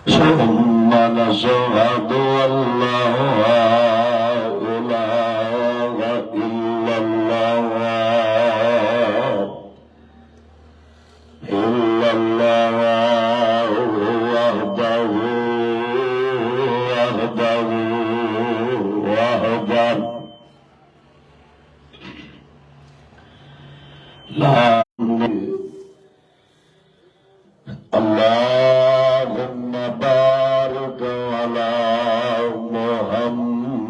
ثم نشهد أن لا إله إلا الله وحده لا اللهم بارك على محمد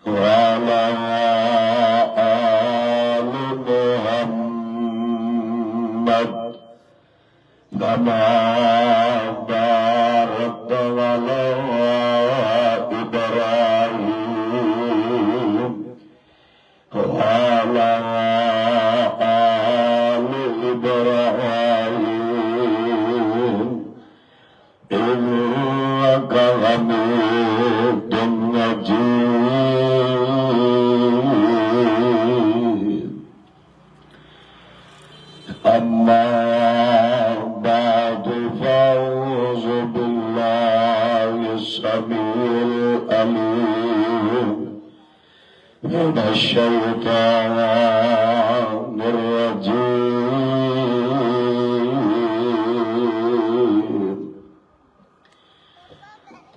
وعلى آل محمد كما باركت على إبراهيم وعلى آل إبراهيم إنك حميد مجيد. أما بعد فأعوذ بالله السميع العليم من الشيطان الرجيم.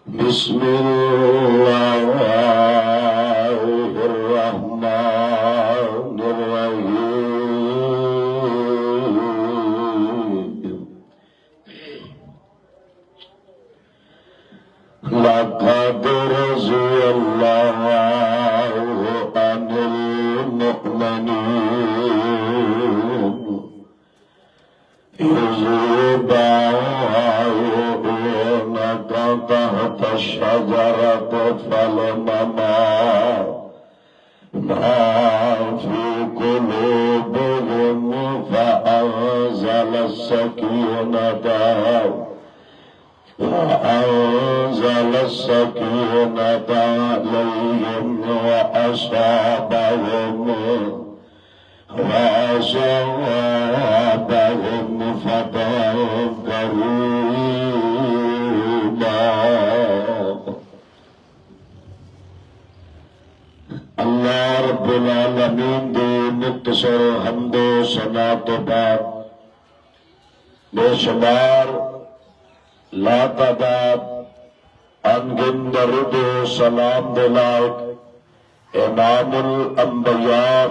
بسم الله الرحمن الرحيم. لقد رضي الله عن المؤمنين إذ يبايعونك تحت الشجرة فلما ما في قلوبهم فأنزل السكينة عليهم وأصابهم فتحا قريبا. اللہ رب العالمین دی مختصر حمد و ثنا تو بعد بے شمار لا تعداد انگن درود و سلام دلائق امام الانبیاء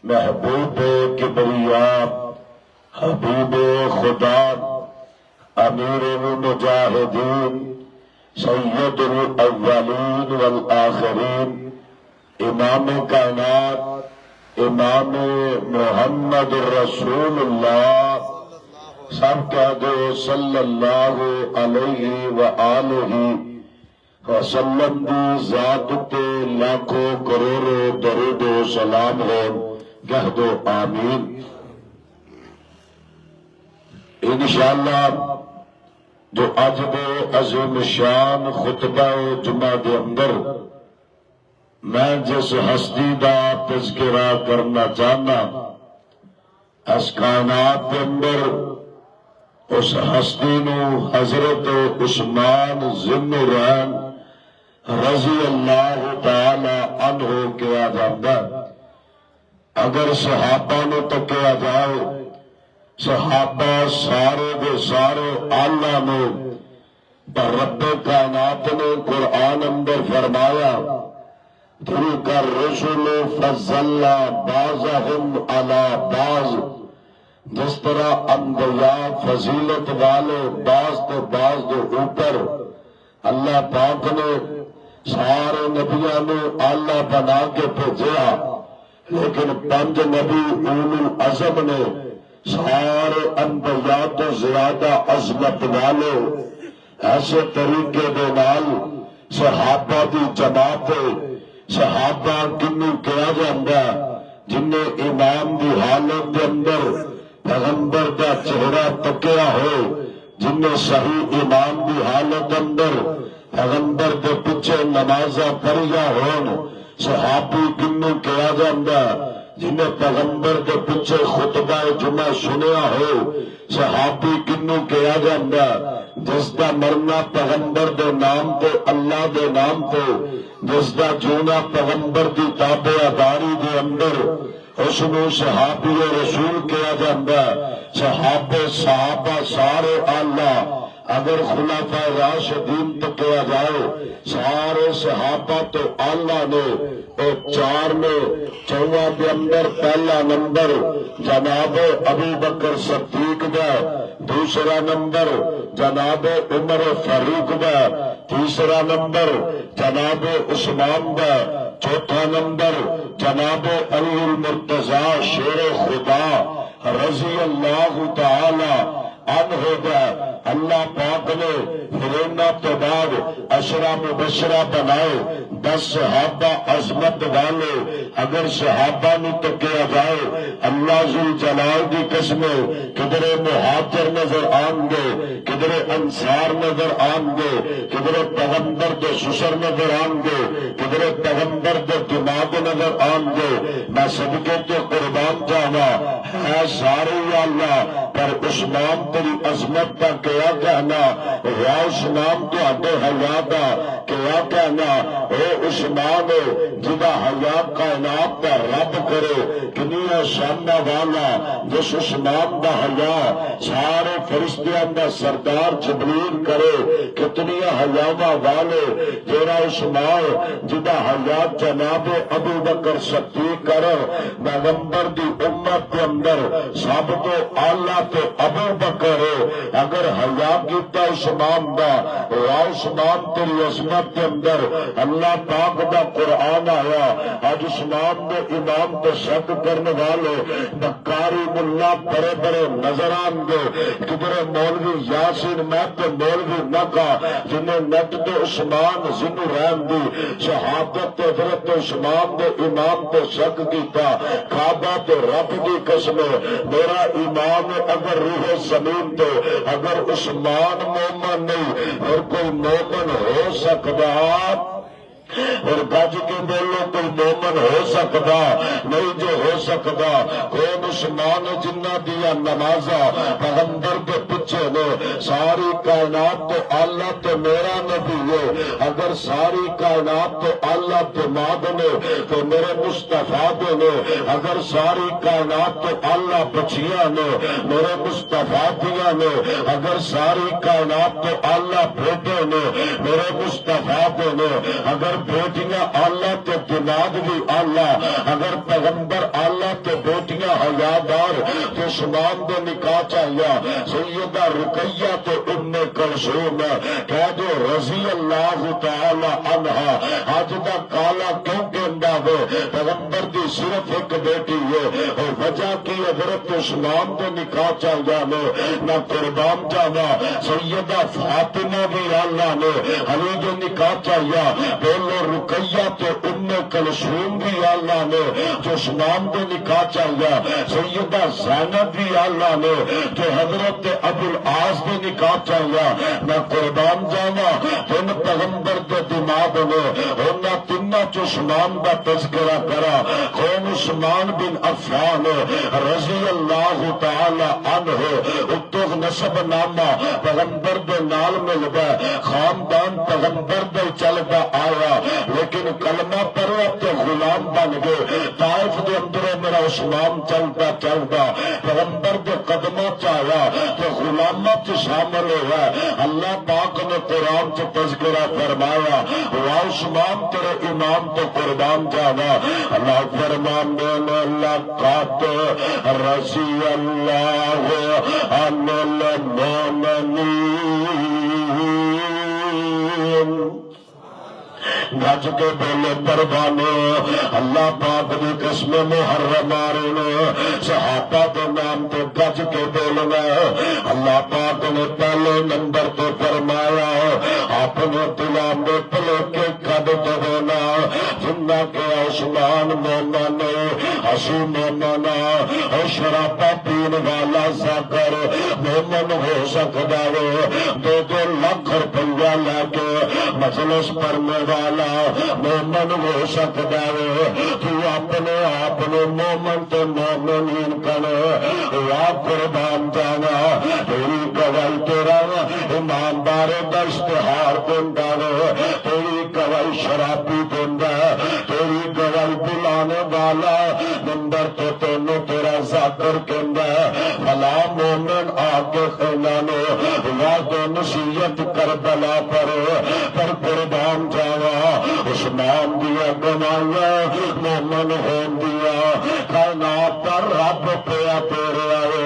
محبوب کبریاء حبیب خدا امیر المجاہدین سید الاولین والآخرین امام کائنات امام محمد رسول اللہ سب کہہ دو صلی اللہ علیہ وآلہ وسلم دی ذات تے لاکھوں کروڑوں درود و سلام ہو کہہ دو آمین. انشاءاللہ جو اج دے عظیم شان خطبہ جمعہ دے اندر میں جس ہستی دا تذکرہ کرنا چاہنا اس کائنات کے اندر اس ہستی نو حضرت عثمان ذی النورین رضی اللہ تعالی عنہ کیا جاتا. اگر صحابہ نو تکیا جائے صحابہ سارے دے سارے آلہ نے پر رب کائنات نے قرآن اندر فرمایا تلک الرسل فضلنا بعضهم علی بعض. جس طرح انبیاء فضیلت والے بعض تو بعض دے اوپر اللہ پاک نے سارے نبیوں نے آلہ بنا کے بھیجا، لیکن پنج نبی اولو العزم نے سارے انبیاء تو زیادہ عظمت والے ایسے طریقے دے نال صحابہ دی جماعت صحابہ کنوں کیا جاندہ جنہیں امام دی حالت دے اندر پیغمبر دا چہرہ تکیا ہو، جنہیں صحیح امام دی حالت اندر پیغمبر دے پیچھے نمازہ پڑھیا ہون. صحابی کنوں کیا جاندہ جنہیں پیغمبر کے پیچھے خطبہ جمعہ سنیا ہو صحابی کنو کیا جاندہ جس دا مرنا پیغمبر دے نام تے اللہ دے نام تے جس دا جونا پیغمبر دی تابعداری دے اندر اس نو صحابی رسول کیا جاندہ صحابہ سارے اللہ اگر خلافہ راشدین تو کیا جائے سارے صحابہ تو اللہ نے اور چار میں چوہاں کے اندر پہلا نمبر جناب ابو بکر صدیق دا، دوسرا نمبر جناب عمر فاروق دا، تیسرا نمبر جناب عثمان دا، چوتھا نمبر جناب علی المرتضی شیر خدا رضی اللہ تعالی عنہ دا۔ اللہ پاک نے فرونا تو بعد عشرہ مبشرہ بنائے 10 صحابہ عظمت والے۔ اگر صحابہ نے تو کیا جائے اللہ ذوالجلال کی قسم کدھر مہاجر نظر آن گے، کدھر انصار نظر آن گے، کدھر پیغمبر دے سسر نظر آن گے، کدھر پیغمبر دے دماغ نظر آن گے۔ میں صدقے تے قربان جانا ہے سارے یا اللہ، پر عثمان تیری عظمت کا کیا کہنا، یا عثمان تو اڈے حیا کا کیا کہنا۔ اے عثمان جدا حیا کائنات کا رب کرے کنیا شانہ والا، جس عثمان دا حیا سارے فرشتیاں دا سردار جبریل کرے کتنی حیاواں والے، تیرا عثمان جدا حیا جناب ابو بکر صدیق کر۔ پیغمبر دی امت کے اندر سب تو اعلیٰ تو ابو بکر ہے۔ اگر حیا کیتا عثمان دا، یا عثمان تیری عظمت کے اندر اللہ پاک دا قرآن آیا۔ آج عثمان دے امام تو شک کرنے والے بکاری ملا بڑے بڑے نظر آن گے، کدھر مولوی یاسین میں تو مولوی نکا جنہیں نت دے عثمان زنو رحم دی شہادت حضرت عثمان دے امام تو شک کیتا۔ کعبہ تو رب دی قسم میرا ایمان اگر روح زمین تو اگر عثمان مومن نہیں اور کوئی مومن ہو سکتا، اور گج کے بولو کوئی مومن ہو سکتا نہیں، جو ہو سکتا کون عثمان جنہ دیا نمازا پیغمبر کے پیچھے نے۔ ساری کائنات تو اللہ تو میرا نبی ہے، اگر ساری کائنات تو اللہ دماغ نے تو میرے مصطفیٰ دے نے، اگر ساری کائنات تو اللہ بچیاں نے میرے مصطفیٰ دیا نے، اگر ساری کائنات تو اللہ بیٹے نے میرے مصطفیٰ دے نے، اگر بیٹیاں اللہ تو دماغ بھی اللہ، اگر پیغمبر اللہ تو بیٹیاں حیادار تو عثمان دے نکاح چاہیا سیدہ رقیہ تو ام کلثوم کہہ دو رضی اللہ تعالی عنہا۔ آج دا کالا کیوں کہندا وے پیغمبر دی صرف ایک بیٹی ہے، اور وجہ کی حضرت عثمان دے نکاح چاہیا نے نہ قربان جانا سیدہ فاطمہ بھی اللہ نے علی دے نکاح چاہیا، بولو رقیہ تو ام کلثوم بھی اللہ نے جو عثمان دے نکاح چاہیا، سیدہ زینب بھی اللہ نے جو حضرت ابو العاص دے نکاح چاہیا۔ میں قربان جانا تین پیغمبر دے دماغ نے انہاں تیناں چ عثمان دا تذکرہ کرا۔ کون عثمان بن عفان رضی اللہ تعالی عنہ، اتو نسب نامہ پیغمبر دے نال ملدا، خاندان پیغمبر دے چلدا آیا، لیکن کلمہ پڑھا تے غلام بن گئے۔ طائف دے اندر میرا عثمان چلتا چلتا پیغمبر دے قدمہ چاہیا تے غلامت شامل ہوا۔ اللہ پاک نے قرآن سے تذکرہ فرمایا وا عثمان تیرے امام تو قربان جانا۔ اللہ فرمانے میں لقد رضی اللہ عن المؤمنین۔ گج کے بولے پروانے اللہ پاک دی قسم محرم آرے صحابہ کے نام تے گج کے بولنا۔ اللہ پاک نے پہلے نمبر تے فرمایا اپنے دلان میں پلے کے قد دینا جنہ کے عثمان مومن اسی مومن اور شرابہ پین والا ساکر مومن ہو سکتا ہے 2-2 لاکھ روپیہ لے کے مجلس پڑھنے والا مومن ہو سکتا ہے تو اپنے آپ مومن تو مومنین کرے یا قربان جانا تیری گواہی تیرا ایماندار دا اشتہار دیندا ہے تیری گواہی شرابی دیندا تیری گواہی بلانے والا نمبر تو تینوں تیرا ذاکر کہندا بھلا مومن آگے خیلانو یاد نصیحت کربلا پر قربان جاوا عثمان دیا گواہیاں مومن ہون دیا کائنات پر رب پیا تیرے آئے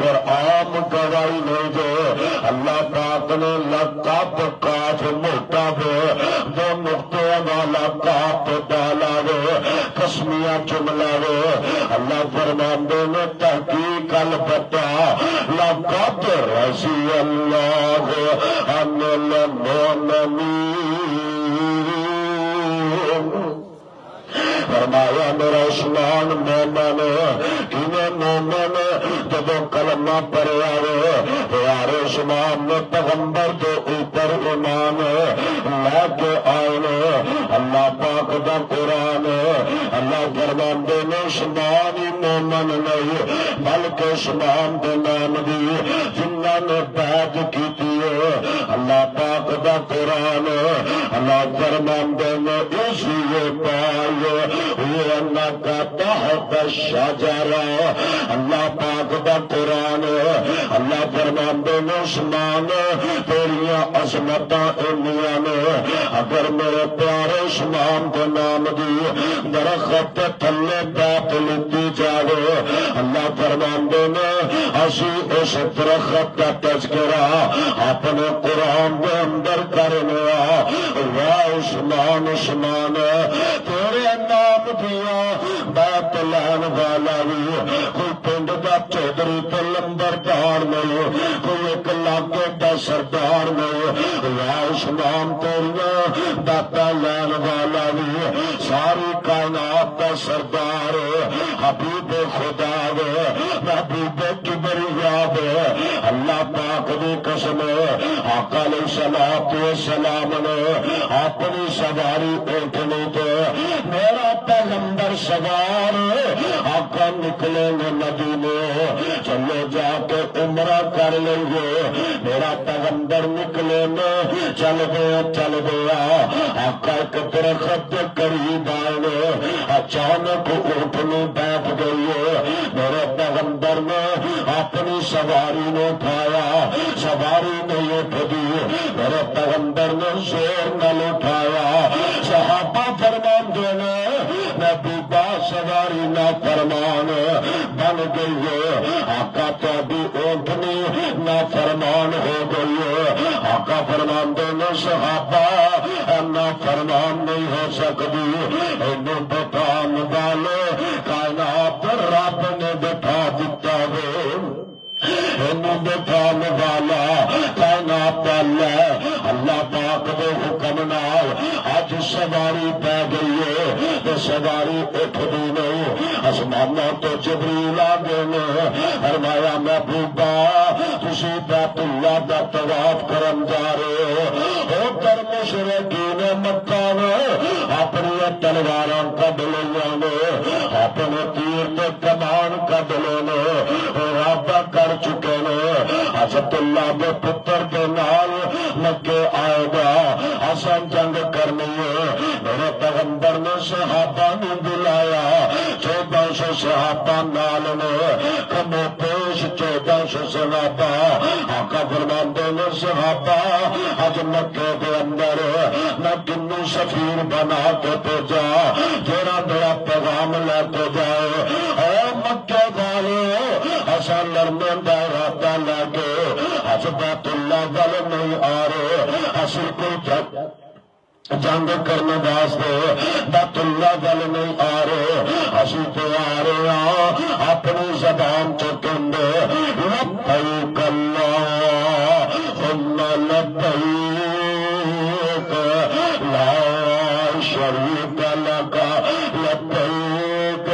اور عام گواہی نہیں دے اللہ پاک نے لقب کاف موٹا دے 2 نقطے والا کاف ڈالا دے قسمیاں جملہ دے اللہ فرماندے نے تحقیق البتہ لقد رضی اللہ عن المؤمنین فرمایا میرا عثمان مومن انہیں مومن جب کلمہ پڑھے آئے یار عثمان نے پیغمبر کے اوپر ایمان لے کے آئے اللہ پاک دا قرآن اللہ فرماندے نے عثمان ہی مومن نہیں بلکہ عثمان دے نام دی جنہاں نے بیعت کیتی ہے اللہ پاک دا قرآن اللہ فرماندے نے اسی پائے وَأَنَّكَ تَحْتَ الشَّجَرَةِ اللہ پاک دا قرآن اللہ فرماندے نے عثمان تیریاں عظمتاں انیاں نے اگر میرے پیارے عثمان کے نام دی درخت تھلے بیعت لیتی جاوے اللہ فرماندے نے اسی اس درخت کا تذکرہ اپنے قرآن کے اندر کرنے واہ عثمان عثمان تیرے نام دیا بیعت لین والا بھی کوئی پنڈ دا چودھری تے لمبردار نہیں کوئی ایک علاقے دا سردار نہیں یا عثمان تیریاں بیعت لین والا بھی ساری کائنات دا سردار حبیب خدا دے محبوب کبریا دے اللہ پاک دی قسم آقا علیہ السلام نے اپنی سواری اٹھنی تے میرا پیغمبر سوار آقا نکلیں گے مدینے چلو جا کے عمرہ کر لیں گے میرا پیغمبر نکلے گے چل گیا آقا ایک درخت قریب آئے اچانک اٹھنی بیٹھ گئی میرے پیغمبر نے اپنی سواری نے اٹھایا سواری نہیں اٹھتی میرے پیغمبر نے زور نہ اٹھایا صحابہ فرماندے نے نبی با سواری نہ فرمان بن گئی ہے آقا تہاڈی اونٹنی نہ فرمان ہو گئی ہے آقا فرماندے نے صحابہ نہ فرمان نہیں ہو سکتی اینوں بٹھان والے کائنات رب نے بٹھا دیتا ہے اینوں بٹھان والا کائنات اللہ پاک دے حکم نال اج سواری پہ گئی ہے تے سواری اٹھدی نہیں آسماناں تو جبریل آ گئے نے فرمایا محبوبا تسی بیت اللہ دا طواف کرن جا رہے ہو ادھر مشرکین مکہ نے اپنی تلواراں کڈ لئیاں نے اپنے تیر تے کمان کڈ لے نے ارادہ کر چکے نے حضرت اللہ دے پتر دے نال مکے آئے گا حسن جنگ کرنی ہے میرے پیغمبر نے صحابہ نے بلایا 1400 صحابہ نال نے کمو پیش 1400 صحابہ آقا فرماندے نے صحابہ اج مکے دے اندر میں کنو سفیر بنا کے بھیجا جڑا میرا پیغام لے کے جائے اے مکے والے اصل لڑنے دا ارادہ لے کے اج بیت اللہ ول نہیں آ رہے اصل کوئی جنگ کرنے واسطے بیت اللہ ول نہیں آ رہے اسی تو آ رہے ہاں اپنی زبان تو کہندے لبیک اللہم لبیک لا شریک لک لبیک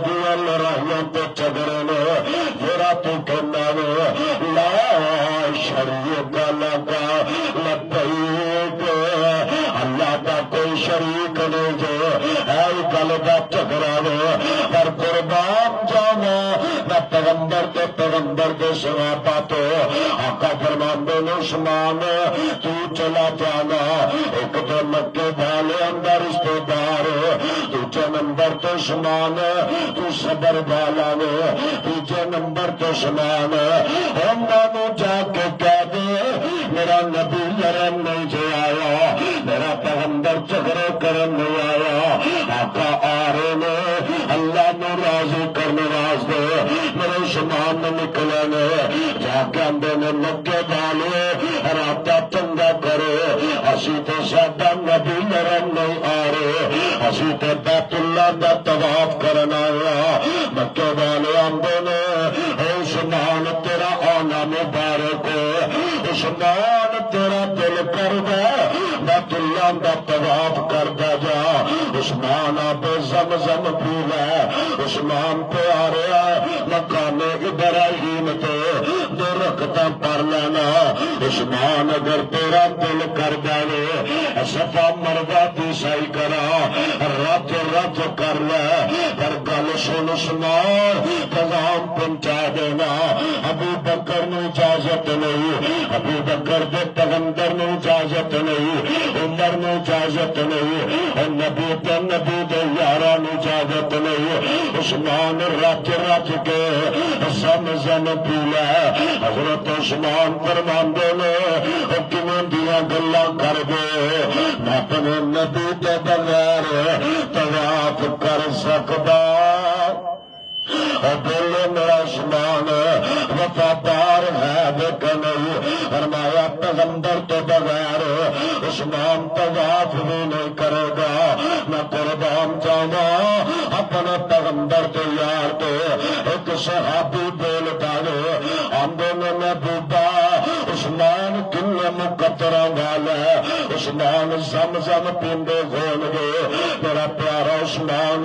دیا لڑائیاں تو جھگڑے نے میرا تو کہنا ہے لا شریک لگا لبیک اللہ کا کوئی شریک نہیں جو اے گل دا جھگڑا نے پر قربان جانا نہ پیغمبر کے صحابہ تو آقا فرماندے نے عثمان تو چلا جانا ایک تو مکے والے اندر رشتے دار دوسرے نمبر تو عثمان تو صبر والا نے تیجے نمبر تو عثمان انہوں جا کے کہہ دے میرا نبی لڑن نہیں جو آیا میرا پیغمبر جھگڑے کرن نہیں آیا آقا آ رہے نے اللہ نے راضی کرنے واسطے میرے عثمان نے نکلے نے جا کے اندر نے مکے والے رابطہ چنگا کرے اسی تو ساڈا نبی لڑن نہیں آ رہے اسی تو بیت اللہ دا طواف کرنا آیا مکے والے آندے نے عثمان تیرا آنا مبارک عثمان تیرا دل کردا بیت اللہ دا طواف کردا جا عثمان آپ زمزم پی لے عثمان پہ آ رہا مقام ابراہیم تے دو رکعتاں پڑھ لینا عثمان اگر تیرا دل کردا ہے صفا مروا دی سائی کرا رج رج کر لے پر گل سن عثمان پیغام پہنچا دینا ابو بکر نو اجازت نہیں ابو بکر دے پیغمبر نو اجازت نہیں عمر نو اجازت نہیں اور نبی دے یاراں نو اجازت نہیں عثمان رج رج کے زمزم پی لے حضرت عثمان فرماندے نے کیویں دیاں گلاں کر دے میں اپنے نبی دے بغیر طواف کر سکدا بولے میرا عثمان وفادار ہے لیکن نہیں فرمایا پیغمبر تو بغیر عثمان طواف بھی نہیں کرے گا میں قربان جاوا اپنے پیغمبر کے یار تو ایک صحابی بولتا ہے آندے میں محبوبہ عثمان کنے مقدرہ والا ہے عثمان زمزم پیندے ہون گے میرا پیارا عثمان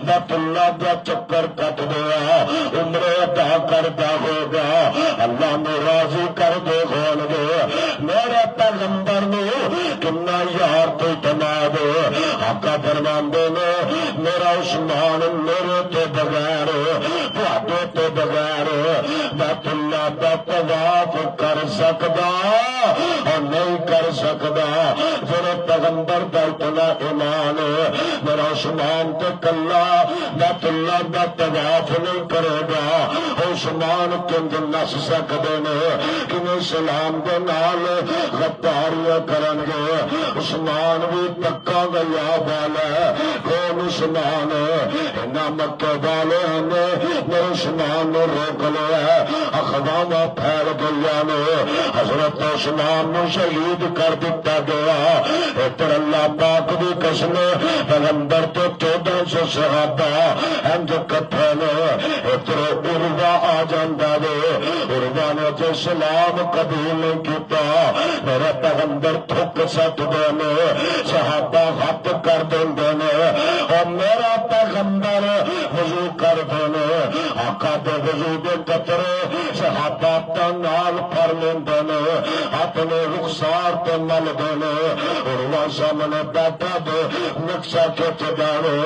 بیت اللہ دا چکر کٹ دیا عمرے ادا کرتا ہوگا اللہ نے راضی کر دے ہون گے میرے پیغمبر نے کنا یار تو اعتماد آقا فرماندے نے میرا عثمان میرے تو بغیر تواڈے تو بغیر بیت اللہ دا طواف کر سکدا اور نہیں کر سکدا میرے پیغمبر دا اتنا ایمان میرا عثمان تے کلا بیت اللہ دا طواف نہیں کرے گا عثمان کنج نس سکدے نے کیویں سلام دے نال غداریاں کرن گے عثمان بھی پکا گیا والا ہے کون عثمان انہاں مکے والے نے میرے عثمان نے روک لیا اخواما پھیل گئی نے حضرت عثمان نو شہید کر دیتا گیا ادھر اللہ پاک دی قسم پیغمبر تو 1400 صحابہ انج کٹھے نے ادھر عروہ آ جاندا وے عروہ نے جو سلام قبول نہیں کیتا میرا پیغمبر تھک سکدے نے صحابہ ہاتھ کر دیندے نے اور میرا پیغمبر وضو کر دینے آقا دے وضو دے قطرے صحابہ تا نال پھر لیندے نے اپنے رخسار تے مل دینے عروہ سامنے بیٹھا دے نقشہ کھچ دینے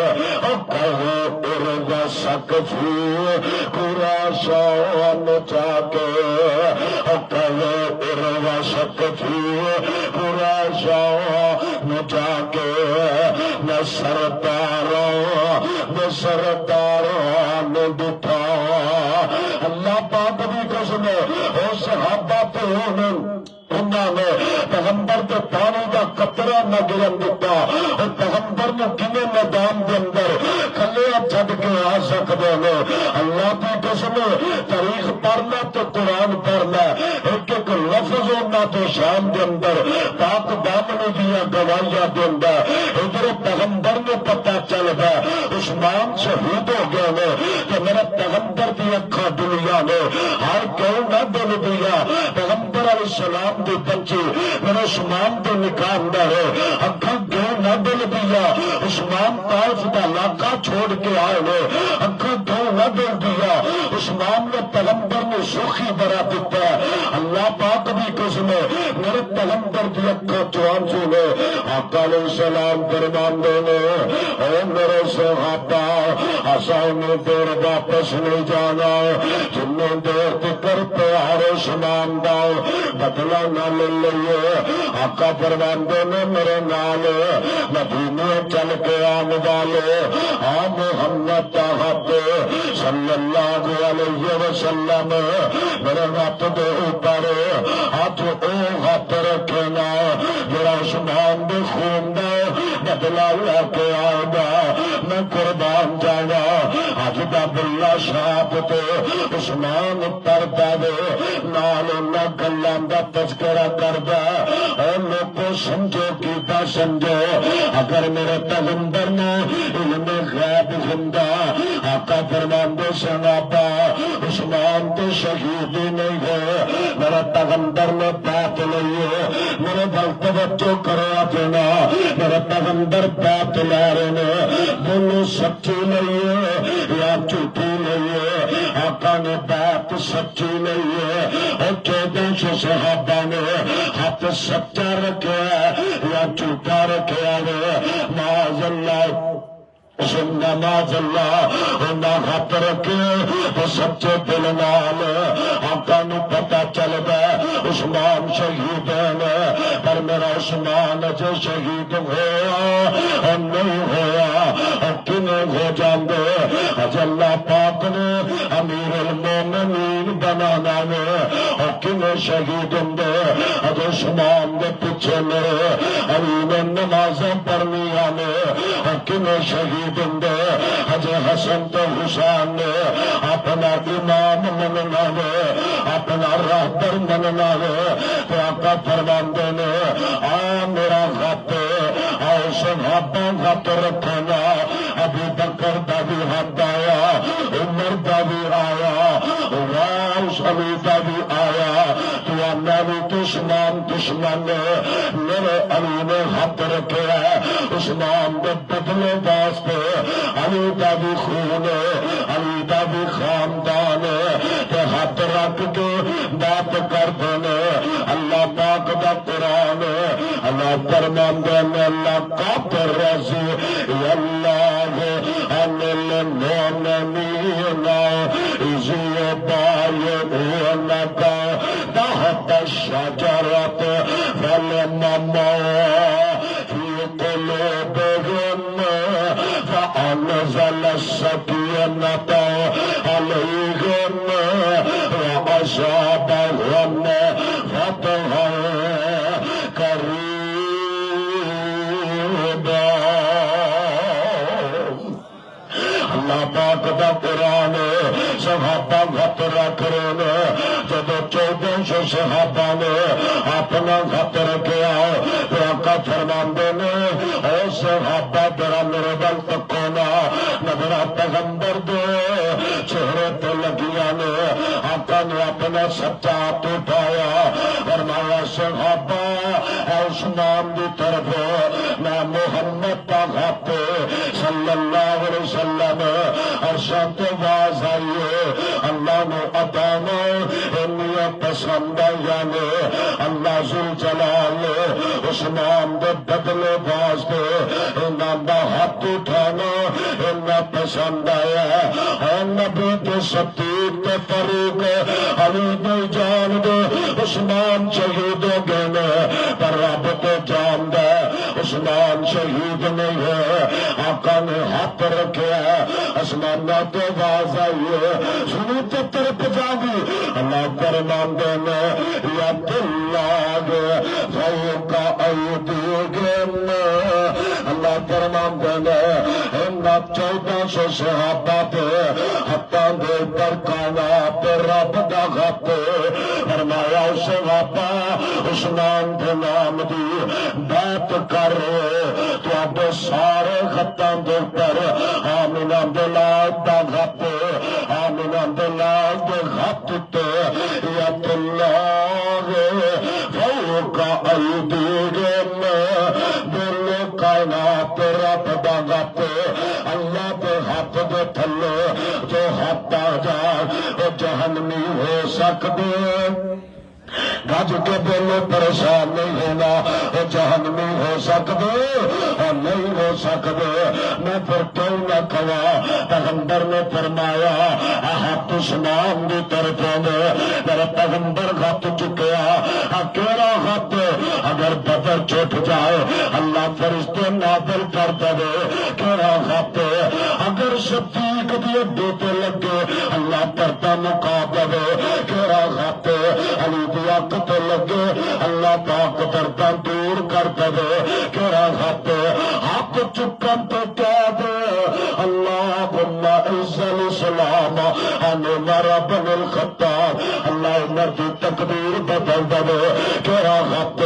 اور کہے عروہ سقفی قرآن چا کے اور کہے عروہ سقفی قرآن چا کے میں سرداروں نے دٹھا اللہ پاک بھی قسم اور صحابہ پہ انہوں نے پیغمبر کے پانی کا قطرہ نہ گرن دیتا اور پیغمبر نے کنے میدان کے اندر کلے چھڈ کے آ سکتے ہیں اللہ کی قسم تاریخ پڑھنا تو قرآن پڑھنا ایک ایک لفظ ہونا تو شام کے اندر پاک دامن دیا گواہیاں دینا ادھر پیغمبر نے پتہ چلتا عثمان شہید ہو گئے نے کہ میرے پیغمبر کی اکھا دنیا نے ہر کیوں نہ دل دیا پیغمبر علیہ السلام دی بچی میرے عثمان دے نکاح اندر اکھا کیوں نہ دل دیا عثمان طائف دا علاقہ چھوڑ کے آئے نے اکھاں تو نہ دل دیا عثمان نے پیغمبر نے سوکھی برا دیتا ہے اللہ پاک بھی قسم ہے میرے پیغمبر دی اکھاں چوان سنے آقا علیہ السلام فرماندے نے اے میرے صحابہ حسین دیر واپس نہیں جانا جنوں دیر تکر پیار عثمان دا بدلہ نہ لے لئیے آقا فرماندے نے میرے نال مدینے چل کے آن والے آ محمد تحت صلی اللہ علیہ وسلم میرے ہاتھ دے اوپر ہاتھ او ہاتھ رکھنا میرا عثمان دے خون دا بدلا لے کے آئے گا میں قربان جانا اج دا بلا شاپ تے عثمان پردا دے نال نہ گلاں دا تذکرہ کردا اے لوگو سمجھو کیتا سمجھو اگر میرے پیغمبر نے علم غیب زندہ آقا فرماندے صحابہ عثمان تو شہید نہیں ہے میرے پیغمبر نے بات لئیے میرے دل توجہ کرو اپنا میرے پیغمبر بات لے رہے ہیں بولو سچی لئیے یا جھوٹی لئیے آقا نے بات سچی لئیے اور 1400 صحابہ نے ہاتھ سچا رکھے یا جھوٹا رکھے معاذ اللہ سننا معاذ اللہ انہاں ہاتھ رکھے سچے دل نال آقا نو پتہ چل گیا عثمان شہید ہے پر میرا عثمان جو شہید ہوا نہیں ہوا کنے ہو جاندے اج اللہ پاک نے امیر المومنین بنانا نے اور کنے شہید ہندے اج عثمان دے پیچھے میرے علی نے نمازیں پڑھنی آنے اور کنے شہید ہندے اج حسن تو حسین نے اپنا امام مننا نے اپنا راہبر مننا نے تو آقا فرماندے نے آ میرا خط آؤ صحابہ خط رکھنا ابو بکر دا بھی حد آیا عمر دا بھی آیا غوث علی دا بھی آیا تو آنا بھی دشمن میرے علی نے حد رکھے ہے عثمان دے بدلے واسطے علی دا بھی خون علی دا بھی خاندان تے ہاتھ رکھ کے بات کر دینے اللہ پاک دا قرآن اللہ فرماندے نے اللہ کافر رضی اللہ عن المؤمنین اذ یبایعونک تحت الشجرۃ فلما فی قلوبہم فأنزل السکینۃ علیہم وأصابہم فتحا قریبا اللہ پاک دا قرآن صحابہ خط رکھ رہے ہیں جب 1400 صحابہ نے اپنا خط رکھے آؤ تو آقا فرماندے نے اے صحابہ ذرا میرے بل تکو نا نظر پیغمبر دے چہرے تے لگیاں نے آقا نے اپنا سچا ہاتھ اٹھایا فرمایا صحابہ عثمان دی طرف میں محمد کا خط صلی اللہ علیہ وسلم ارشاد باز آئیے اللہ نے عطانا انہی پسند آئیانے اللہ ذوالجلال عثمان دے بدلے باز دے انہاں دا ہاتھ اٹھانا انہاں پسند آیا اے نبی دے صدیق دے فاروق علی دے جان دے عثمان شہید ہو گئے پر رب تے جان دے عثمان شہید نہیں ہے آقا نے ہاتھ رکھے ہے آسمانہ تو آواز آئی ہے سنی تو طرف جاگی اللہ فرمان دینا یا دلّاگ فوق ایدیہم اللہ فرمان دینا انہا 1400 صحابہ پہ حتیٰ دے پر کانا پہ رب دا خط فرمایا صحابہ عثمان کے نام دی بات کر تو اب سارے خطاں دے پر آمینہ دلال دا خط آمینہ دلال دے خط تے ید اللہ فوق ایدیہم دل کائنات رب تو ہاتھ آ جائے وہ جہنمی ہو سکتے گج کے بولو پریشان نہیں ہونا وہ جہنمی ہو سکتے اور نہیں ہو سکتے میں پھر کیوں نہ کہا پیغمبر نے فرمایا ہاتھ اسمان کی طرف میرا پیغمبر ہاتھ چکیا کیڑا ہاتھ اگر بدر چھٹ جائے اللہ فرشتے نازل کر دے کیڑا ہاتھ اگر صدیق دی اڈے تے لگے اللہ پردہ مکا دے کیڑا ہاتھ علی دی اک تے لگے اللہ پاک پردہ دور کر دے کیڑا ہاتھ چکن تو کہہ دے اللہم اعز الاسلام ان عمر بن الخطاب اللہ عمر دی تقدیر بدل دے کیڑا ہاتھ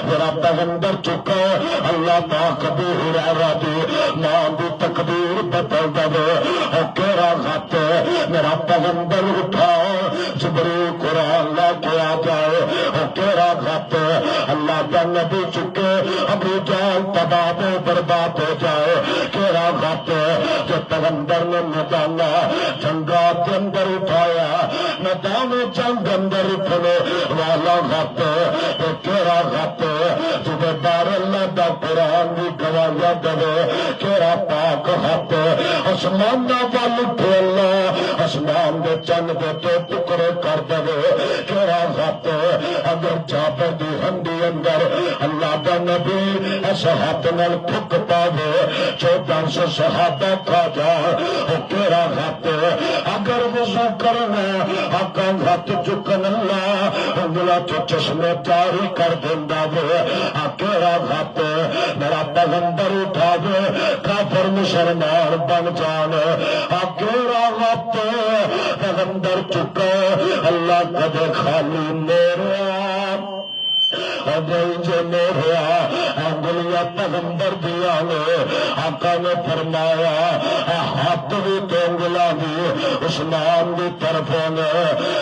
میرا پیغمبر چکا اللہ پاک ابو ہریرہ دی ماں دی تقدیر بدل دے کیڑا ہاتھ میرا پیغمبر اٹھا جبریل قرآن لے کے آ جائے کیڑا ہاتھ اللہ کا نبی چکے ابو جہل تباہ و برباد ہو جائے کیڑا ہاتھ جو پیغمبر نے میدان جنگا کے اندر اٹھایا میدان جنگ اندر اٹھنے والا ہاتھ کیڑا ہاتھ جب بار اللہ دا قرآن بھی گوایا دے کیڑا پاک ہاتھ آسمان وال اٹھے اللہ آسمان دے چند دے تو ٹکڑے کر دے کیڑا ہاتھ اگر جابر دی ہنڈی اندر اللہ دا نبی اس ہاتھ نال ٹھک پاوے 1400 صحابہ کھا جائے کیڑا ہاتھ اگر وضو کرنا آقا ہاتھ چکن اللہ انگلا تو چشمے جاری کر دیندا وے کیڑا ہاتھ میرا پیغمبر اٹھا دے کافر مسلمان بن جان کیڑا ہاتھ پیغمبر چکا اللہ کدے خالی میرا جو میرا انگلیاں پیغمبر دیا نے آقا نے فرمایا ہاتھ بھی تو انگلا بھی عثمان کی طرف نے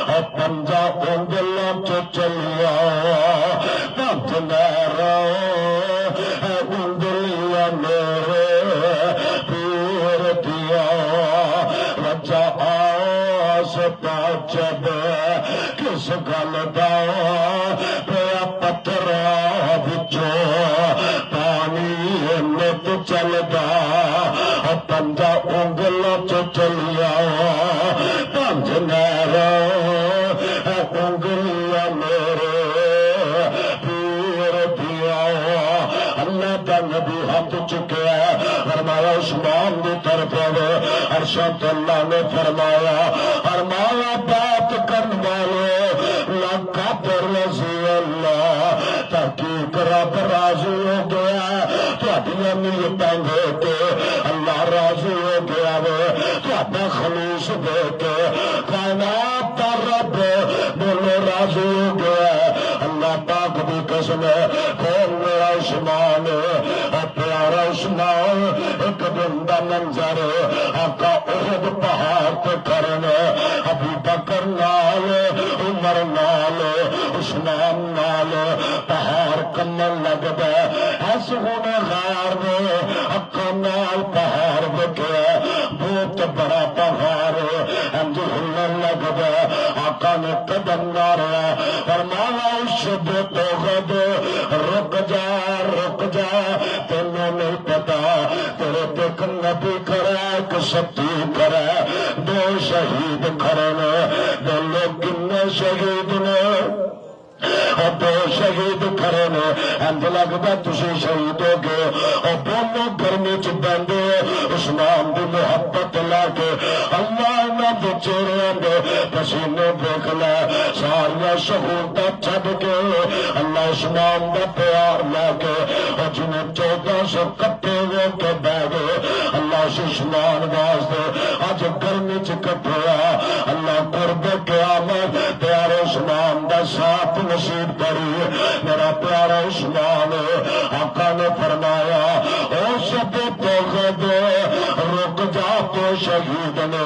اور پنجا انگلوں تو چلیا پنج میرا انگلیاں میرے پیر دیا وجہ آس پاچب کس گل دا پیا پتھرا بچو پانی نت چلدا پنجا انگلوں چ چلیا پنج میرا انگلیاں میرے پیر دیا اللہ کا نبی ہاتھ چکیا فرمایا عثمان کی طرف ارشد اللہ نے فرمایا بات کرنے والے لکا پر رضی اللہ تحقیق رب راضی ہو گیا تھوڑی نیتاں دے کے اللہ راضی ہو گیا تھوڑا خلوص دے کے کائنات کا رب بولو راضی ہو گیا اللہ پاک بھی قسم ہے کون میرا عثمان پیارا عثمان ایک دن دا منظر آقا احد پہاڑ پہ کرنے ابو بکر نال عمر نال عثمان نال پہاڑ کمن لگ دے ایس ہونے غار دے اکا نال پہاڑ دکھے بہت بڑا پہاڑ انج ہلن لگ دے آقا نے قدم نہ رہا فرمایا شد تو غد رک جا تینوں نہیں پتا تیرے دیکھ نبی کرے کہ ستی کرے دو شہید کھڑے نے دو لوگ کنے شہید نے اور دو شہید کھڑے نے انج لگتا تسی شہید ہو گئے اور دونوں گرمی چ بہندے عثمان دی محبت لا کے اللہ انہاں دے چہرے دے پسینے دیکھ لے ساریا سہولتاں چھڈ کے اللہ عثمان دا پیار لا کے اور جنہیں 1400 کٹھے ہو کے بہ گئے اللہ سے عثمان واسطے اج گرمی چ کٹھیا اللہ قرب قیامت پیارے عثمان دا ساتھ نصیب کری میرا پیارا عثمان آقا نے فرمایا او سب تو غد رک جا تو شہید نے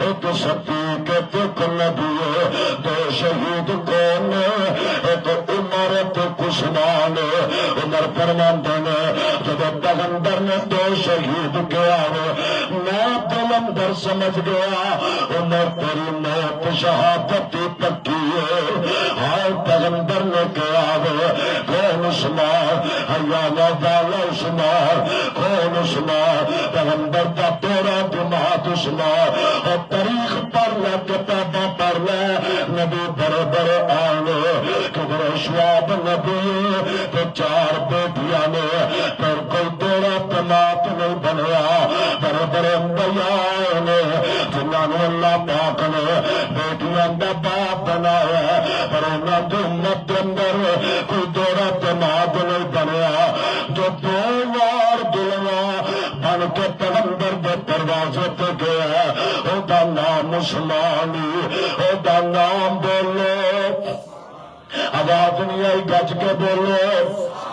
ایک ستی کے تک نبی دو شہید کون ایک عمر تک عثمان عمر فرماندے نے جب پیغمبر نے دو شہید کیا میں دل پیغمبر سمجھ گیا عمر تیری موت شہادت پکی ہے. ہائے پیغمبر نے کہا کون عثمان حیانہ والا عثمان کون عثمان پیغمبر کا تیرا دماغ عثمان اور تاریخ پڑھ لے کتاباں پڑھ لے نبی بڑے بڑے آنے کدھر شعیب نبی تو 4 بیٹیاں نے پر کوئی تیرا دماغ نہیں بنیا. بڑے بڑے انبیاء نے جنہوں نے اللہ پاک نے بیٹیاں کا باپ بنایا پر انہوں نے امت کے اندر کوئی تیرا دماغ نہیں بنیا. جو 2 بار دلوا بن کے پیغمبر دے دروازے پہ گیا او دا نام عثمانی او دا نام بولو آواز نہیں آئی گج کے بولو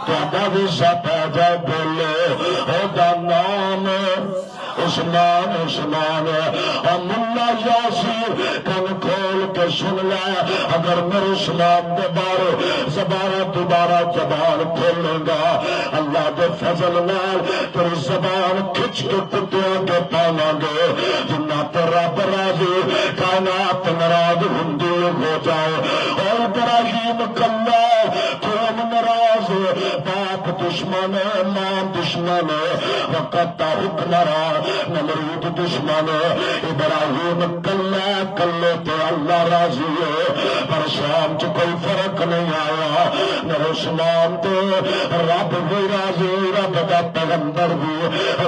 تو بھی سب آ جائے بولو او دا نام عثمان عثمان. اور ملا یاسین کن کھول کے سن لے اگر میرے عثمان کے بارے دوبارہ زبان کھولے گا اللہ کے فضل نال تیری زبان کھچ کے کتیاں کے پاواں گے. جنہ تے رب راضی کائنات ناراض ہندی ہو جائے. اور ابراہیم کلا قوم ناراض باپ دشمن ماں دشمن وقت حکمراں نمرود دشمن ابراہیم کلا کلے تے اللہ راضی ہے. پر شام چ کوئی فرق نہیں آیا میرے عثمان تے رب بھی راضی رب دا پیغمبر بھی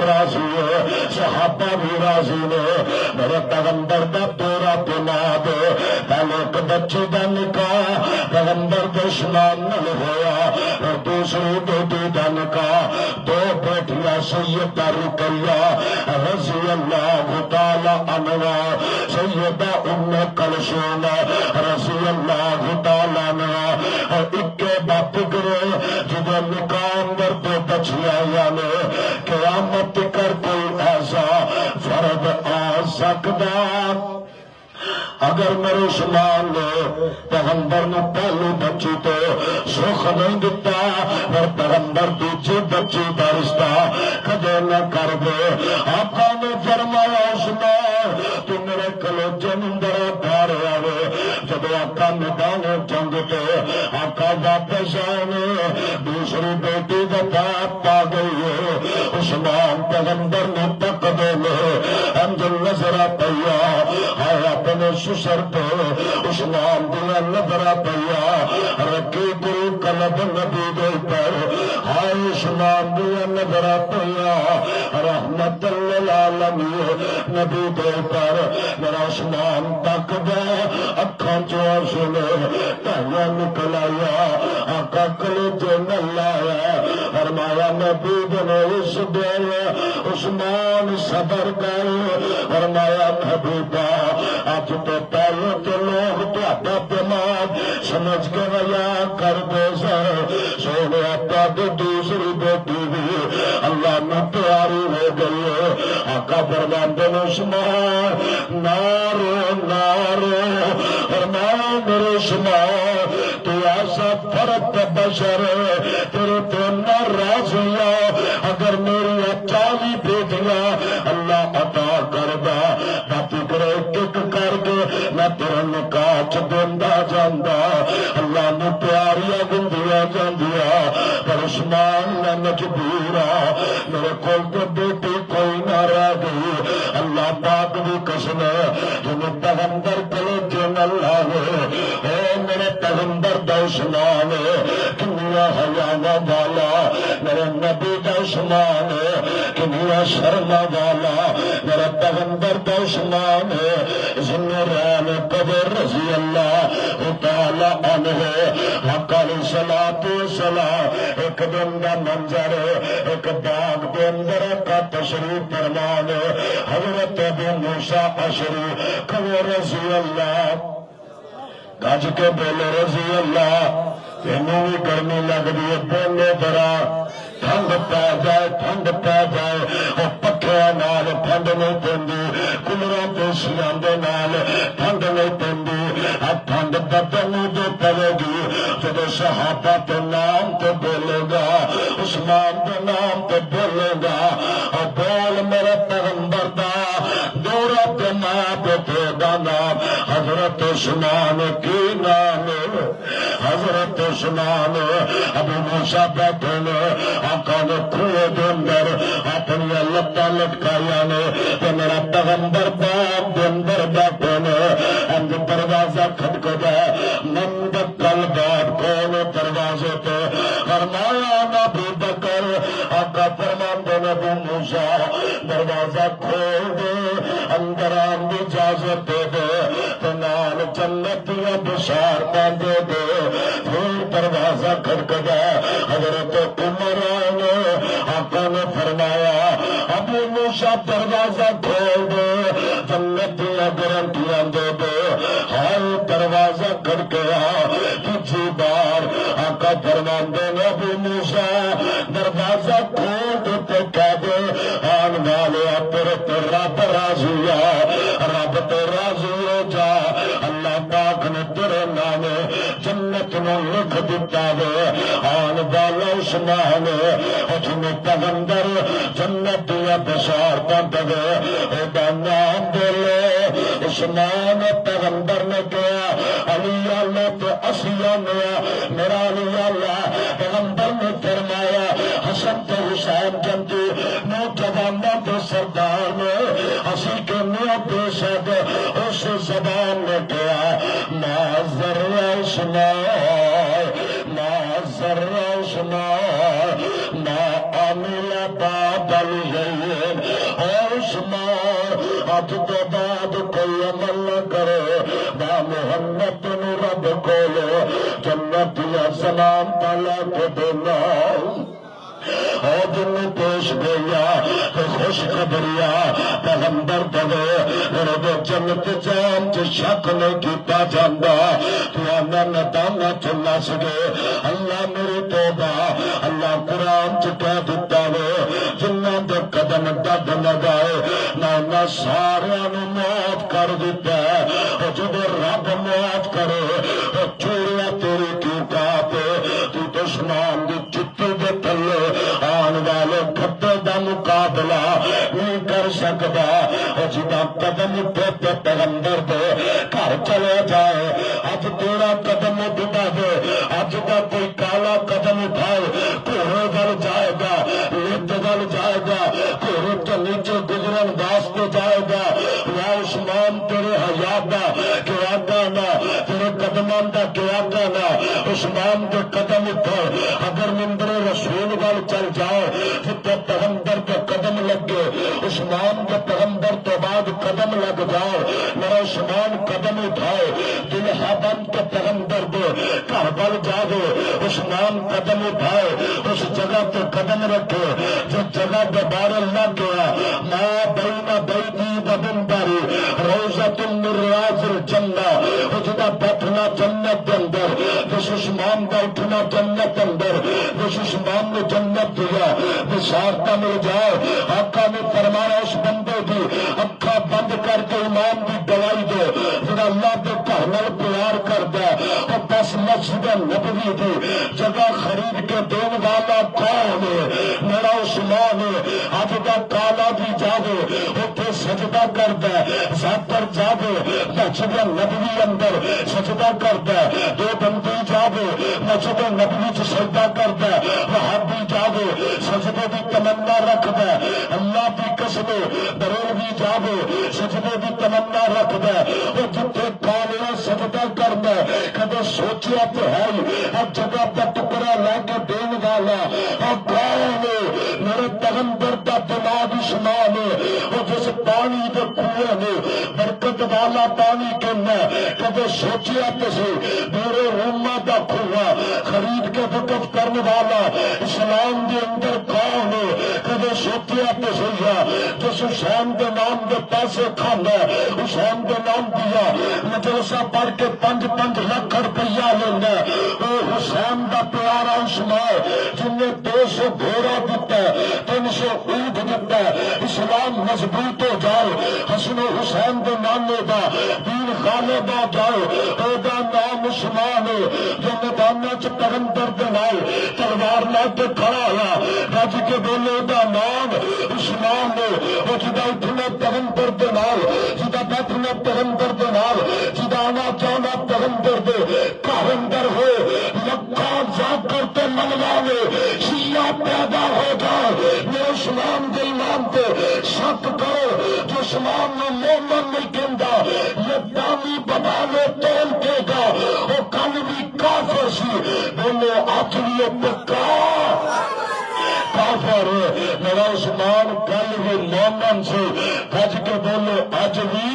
راضی ہے صحابہ بھی راضی نے. میرے پیغمبر دا پورا بناد پہلے ایک بچے دا نکاح پیغمبر دے عثمان نال ہویا اور دوسری بیٹی دا نکاح 2 بیٹیاں سیدہ رقیہ رضی اللہ تعالی عنہا سیدہ ام کلثوم رضی اللہ تعالی عنہا اور اکے باپ گرے جدے نکاح اندر دے بچیاں یعنی قیامت کر کوئی ایسا فرد آ سکدا. اگر میرے عثمان نے پیغمبر نے پہلی بچی تو سکھ نہیں دتا اور پیغمبر دوسری بچی کا رشتہ کدے نہ کر دے. آقا نے فرمایا عثمان تو میرے کلیجے اندر باہر آئے. جب آقا میدان جنگ پہ آقا واپس آئے دوسری بیٹی کا باپ پا گئی ہے. عثمان پیغمبر نے تک دے لے انجل نظر پیا ہے اپنے سسر پہ عثمان دیا نظر پیا رکی گل قلب نبی دے پر ہائے عثمان دیا نظر پیا رحمت للعالمین نبی دے پر. میرا عثمان تک دے اکھاں چوں آنسو ٹہیا نکل آیا آقا کلیجے نہ لایا فرمایا نبی نے اس دن عثمان صبر کر فرمایا حبیبا اج تو پہلے تو لوگ تہاڈا دماغ سمجھ کے ویا کر دے سونے تہاڈی دوسری بیٹی بھی اللہ نے پیاری ہو گئی ہے. آقا فرماندے نے عثمان نارو نارو فرمایا میرے عثمان تو ایسا فرد بشر تیرے تو نہ راضی اگر میری 40 بیٹیاں اللہ عطا کردہ باتی کرے ٹک کر کے میں تیرے نکاح چ دیندا جاندا اللہ نے پیاریاں گندیاں جاندیاں پر عثمان میں مجبور میرے کول تو بیٹی کوئی نہ رہ گئی. اللہ پاک بھی قسم ہے جنہیں پیغمبر کلیجے نہ لاوے اے میرے پیغمبر دا عثمان کنیا حیانہ والا میرے نبی دا عثمان کنیا شرما والا میرے پیغمبر دا عثمان ذوالنورین قدر رضی اللہ تعالی عنہ حق علیہ الصلوۃ والسلام. ایک دن دا منظر ایک باغ کے اندر کا تشریف فرمان حضرت ابو موسیٰ اشعری قدر رضی اللہ گج کے بولے رضی اللہ تینوں بھی گرمی لگ رہی ہے بولے ذرا ٹھنڈ پی جائے اور پکھیاں نال ٹھنڈ نہیں پیندی کولراں پیشیاں دے نال ٹھنڈ نہیں پیندی ٹھنڈ بدن جو پوے گی جب صحابہ کے نام تے بولے گا عثمان کے نام تے بولے گا اور بول میرے پیغمبر دا دا نام حضرت عثمان کی نام حضرت عثمان ابو موسیٰ بیٹھے نے آقا نے کھوئے دے اندر اپنی لتاں لٹکائیاں نے تے میرا پیغمبر باغ دے اندر بیٹھے نے اند دروازہ کھٹکدا من دکل باب کون دروازے تے فرمایا نبی بکر آقا فرماندے نبی موسیٰ دروازہ کھول دے اندر آن دی اجازت دے دے تے نال جنت دیا بشارتاں دے دے پھر دروازہ کھٹکدا حضرت عمر نے آقا نے فرمایا ابو موسیٰ دروازہ کھول دے جنت دیا گارنٹیاں دے دے ہر دروازہ کھٹکیا تیجی بار آقا فرماندے نے ابو موسیٰ دروازہ کھول دے تے کہہ دے آن والے تیرے تے رب راضی آ رب تے راضی ہو جا اللہ پاک نے تیرے نام جنت نو لکھ دیتا وے آن والا عثمان جن پیغمبر جنت دیا بشارتاں دے ادا نام دے لے عثمان پیغمبر نے کہا علی اللہ تو اسیہ میرا علی اللہ پیغمبر نے فرمایا حسن تو حسین جنتی نوجوانوں کے سردار نے اسی کے نیا بے شک اس زبان نے کہا معذر عثمان معذر عثمان ما عمل بعد الغیب اور عثمان اب تو بعد کوئی عمل نہ کرے با محمد بن رب کولو جنت یا سلام پالا کے دینا اور جن پیش گیا خوش خبریا پیغمبر دے رب جنت جان چ شک نہیں کیتا جاندا تو انا ندانا چلا سکے اللہ میری توبہ اللہ قرآن چ کہہ دیتا وے جنہاں دے قدم ڈڈ لگائے نہ سارے نو معاف کر دیتا ہے جب رب معاف کرے چوریا تیری کیوں کاپے تو دشمن دی چٹی دے تھلے آن والے کھٹے دا مقابلہ نہیں کر سکتا جدا قدم اٹھے تے پیغمبر دے گھر چلے جائے اج تیرا قدم اٹھتا دے اج دا کوئی کالا قدم اٹھائے گھوڑے گل جائے گا لٹ گل جائے گا گھوڑے کے نیچے گزرن واسطے جائے گا یا عثمان تیرے حیات دا کیا گانا تیرے قدمان دا کیا گانا عثمان کے قدم اٹھو اگر مندر رسول گل چل جاؤ جتے پیغمبر کے قدم لگے عثمان کے پیغمبر تو بعد قدم لگ جاؤ میرا عثمان قدم اٹھائے دل حبن کے پیغمبر دے گھر بل جاؤ عثمان قدم اٹھائے اس جگہ پہ قدم رکھے جس جگہ پہ بارے لگ گیا ما بین بیتی و منبری روضۃ من ریاض الجنہ جدا بیٹھنا جنت کے اندر جس عثمان کا اٹھنا جنت کے اندر جس عثمان نے جنت دیا بشارتاں مل جائے آقا نے فرمایا اس بندے کی اکھا بند کر کے ایمان کی گواہی دے جڑا اللہ کے گھر نال پیار کردا ہے اور بس مسجد نبوی دی جگہ خرید کے دین والا کون ہے میرا عثمان ہے اج دا کالا بھی جاوے اوتھے سجدہ کردا ہے زاتر جاوے مسجد نبوی اندر سجدہ کردا ہے دو بندے جاوے مسجد نبوی چ سجدہ کردا ہے وہابی جاوے سجدے دی تمنا رکھدا ہے اللہ دی قسم بریلوی جاوے سجدے دی تمنا رکھدا ہے او جتھے کالے سجدہ کرنا کدے سوچیا تو ہے ہر جگہ پہ ٹکڑا لے کے دین والا اور کون میرے پیغمبر دا دماغ عثمان اور جس پانی دے کنویں نے برکت والا پانی کہنا کدے سوچیا تو سی میرے روما دا کنواں خرید کے وقف کرنے والا اسلام دے اندر کون کدے سوچیا تو سی جس حسین دے نام دے پیسے کھانا حسین دے نام دیا مدرسہ پڑھ کے 5-5 لاکھ روپیہ لینا او حسین دا پیارا عثمان جن نے 200 گھوڑا دیتا 300 اونٹ دیتا اسلام مضبوط ہو جائے حسن حسین دے نانے دا دین غالب آ جائے او دا نام عثمان جو میدانہ چ پیغمبر دے نال تلوار لے کے کھڑا ہوا رج کے بولے دا نام عثمان نے وہ جدا اٹھنا پیغمبر دے نال جدا بیٹھنا پیغمبر دے نال جدا آنا جانا پیغمبر دے گھر اندر ہو لکھا جا کرتے منوانے شیعہ پیدا ہو جائے میں عثمان دے نام تے شک کرو جو عثمان نے مومن نہیں کہندا یہ دامی بنا لے تول کے گا وہ کل بھی کافر سی بولے آج بھی پکا کافر میرا عثمان کل بھی مومن سے بج کے بولو اج بھی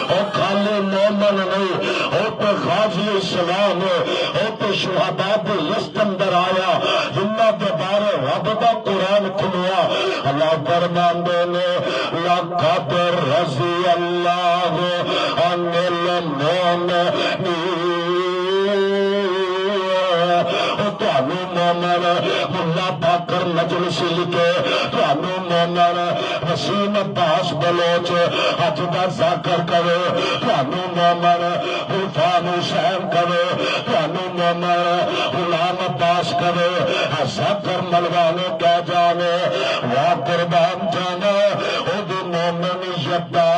اور خالی مومن نہیں اور تو غازی اسلام اور تو شہداء کی لسٹ اندر آیا جنہ کے بارے رب دا قرآن کھلیا اللہ فرماندے نے لقد رضی اللہ عن المؤمنین مومن ملا باقر مجلسی لکھے تانوں مومن وسیم عباس بلوچ اج دا ذکر کرے تانوں مومن عرفان حسین کرے تانوں مومن غلام عباس کرے ذکر ملوانے کیا جانے وا قربان جانا او دی مومن یدا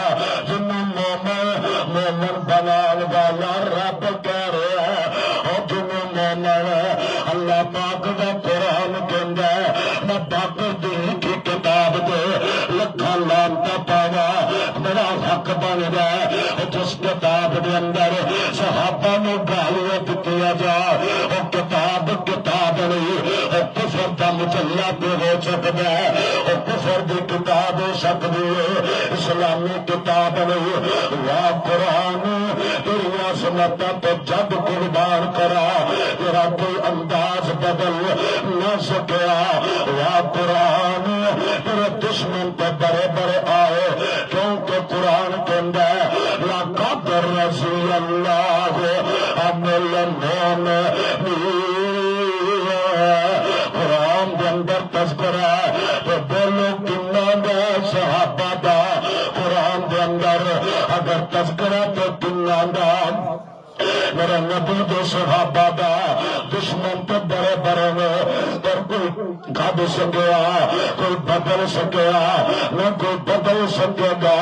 جنوں مومن بنان والا رب کہہ رہا ہے او جنوں مومن اللہ پاک دا قرآن کہندا ہے میں باقر دی کی کتاب دے لکھاں لعنتاں پاواں میرا حق بن گیا جس کتاب دے اندر صحابہ نو گالیاں دتیاں جا او کتاب نہیں او کفر دا مجلہ بھی ہو سکدا ہے او کفر دی کتاب ہو سکدی ہے اسلامی کتاب نہیں یا قرآن تیری عظمتاں تے جگ قربان کرا تیرا کوئی انداز بدل نہ سکیا یا قرآن تیرے دشمن پہ بڑے بڑے آئے کیونکہ قرآن کہندا ہے لقد رضی اللہ عن المؤمنین قرآن دے اندر تذکرہ ہے تو بولو کنا دا صحابہ دا قرآن دے اندر اگر تذکرہ تو کنا دا میرے نبی دے صحابہ دا دشمن تو بڑے بڑے نے پر کوئی گھڑ سکیا کوئی بدل سکیا نہ کوئی بدل سکے گا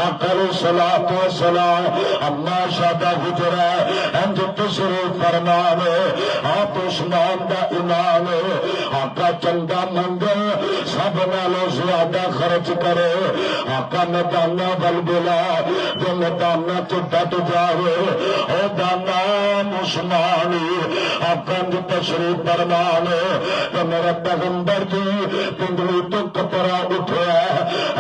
آقا صلاۃ و سلام اما شادہ گزرا انج تشریف فرمانے آپ عثمان دا امام آقا چندہ منگل سب نالوں زیادہ خرچ کرے آقا میدانہ بل بلا جو میدانہ تو ڈٹ جاوے او دانا عثمانی آقا دی تشریف فرمانے تو میرے پیغمبر دی پنڈلی تو کپڑا اٹھا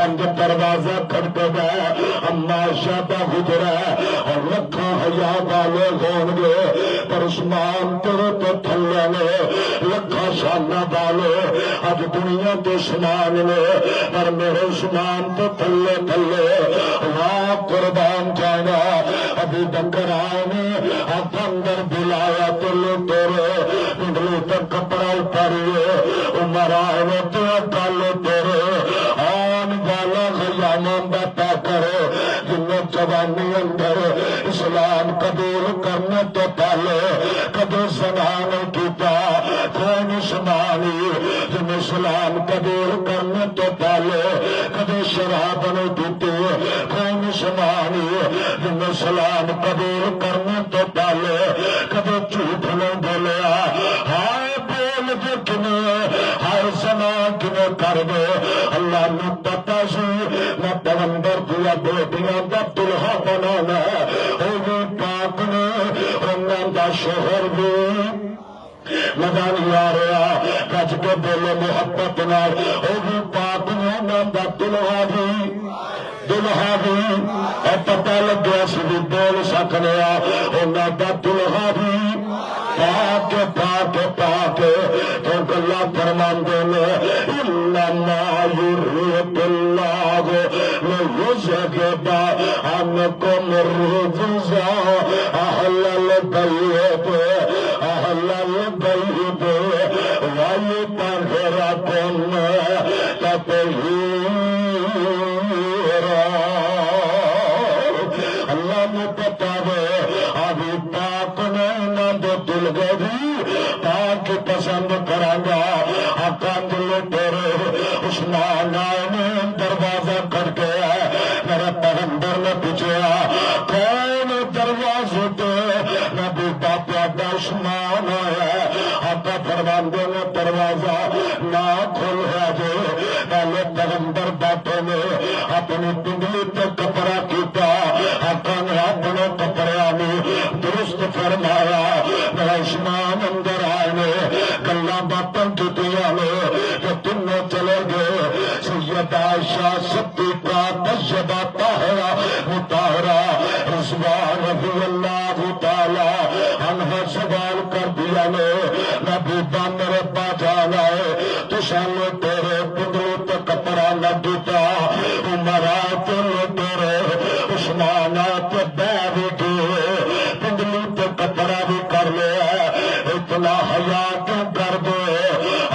انج دروازہ کھڑکے گیا اما شادہ گزرا اور لکھوں حیا والے ہون گے پر عثمان تیرے تو تھلے نے لکھا شانہ والے اج دنیا دشمن نے پر میرے عثمان تو تھلے تھلے واہ قربان جانا ابھی بکر آئے نے اب اندر بلایا تلے تیرے پنڈلی تک کپڑا اتاریے عمر آئے نے تو کالے تیرے آن والا خیامان بتا کرے جنہیں جوانی اندر اسلام قبول کرنے تو پہلے کبھی زمان کیتا کون عثمانی جنہیں اسلام قبول کرنے تو پہلے کبھی شراب نہیں پیتے کون عثمانی جنہیں اسلام قبول کرنے تو پہلے کبھی جھوٹ نہیں بولیا ہائے بول دے کنے ہائے زمان کنے کر دے اللہ نے پتا سی میں پیغمبر دیا بیٹیاں دا دلہا بنانا او بھی پاک نے انہاں دا شوہر بھی مدانی آ رہا کج کے بولے محبت نال او بھی پاک نے انہاں دا دلہا بھی اور پتہ لگیا سی بھی بول سکنے انہاں دا دلہا بھی پاک کیونکہ اللہ فرماندے نے انما یرید اللہ لیذہب عنکم الرجس اہل البیت ویطہرکم تطہیرا اللہ نے پتا دے ابھی پاک نے انہاں دے دل گئی پاک پسند کرانگا آقا دل تیرے عثمان فرماندے نے دروازہ نہ کھولیا جے، پہلے پیغمبر بیٹھے نے اپنی پنڈلی تے کپڑا کیتا، آقا نے اپنے کپڑے میں درست فرمایا، میرا عثمان اندر آئے نے گلاں باتاں کیتیاں نے کہ تینوں چلے گئے، سیدہ عائشہ صدیقہ طیبہ طاہرہ مطہرہ رضوان رضی اللہ تعالی عنہ سوال کر دیا نے محبوبہ میرے باجان آئے تو سانو تیرے پنڈلی تے کپڑا نہ دیتا، عمر آئے تیرے تیرے عثمان آئے تے بہ بھی گئے، پنڈلی تے کپڑا بھی کر لیا، اتنا حیا کیوں کر دے؟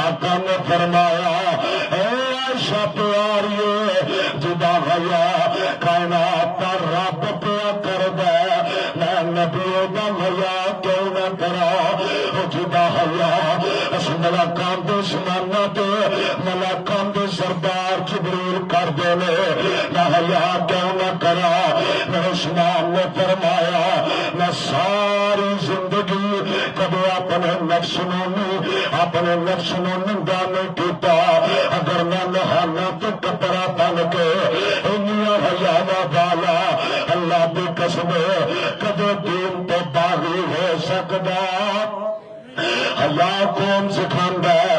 آقا نے فرمایا اے عائشہ پیاریے جدا حیا کائنات دا رب پیا کر دے، میں نبی دا حیا کیوں نہ کرا؟ جدا حیا اس ملاکاں دے سمانا دے ملاکاں دے سردار جبریل کر دے نے، میں حیا کیوں نہ کرا؟ میرے عثمان نے فرمایا میں ساری زندگی کبھی اپنے نفس نو ننگا نہیں کیتا، اگر میں نہانا تو کپڑا بن کے انیاں حیاواں والا اللہ دی قسم کدے دین تو باغی ہو سکدا؟ حیا کون سکھاندا ہے؟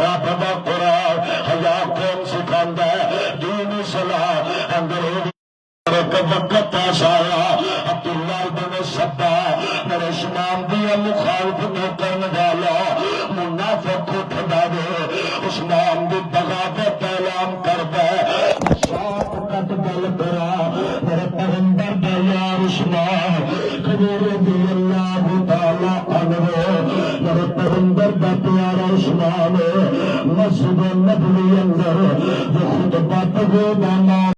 رب دا قرآن۔ حیا کون سکھاندا ہے؟ دین اصلاح انگریزی وقت ایسا آیا عبداللہ بن سبا میرے اسلام دیا مخالفت کرنے والا منافق اٹھدا دے اسلام دی بغاوت اعلان کردا ہے، صاف کٹ گل کرا میرے پیغمبر دا یار عثمان قبول رضی اللہ تعالی عنہ، میرے پیغمبر دا پیارا عثمان مسجد نبوی اندر جو خطبہ پڑھے دا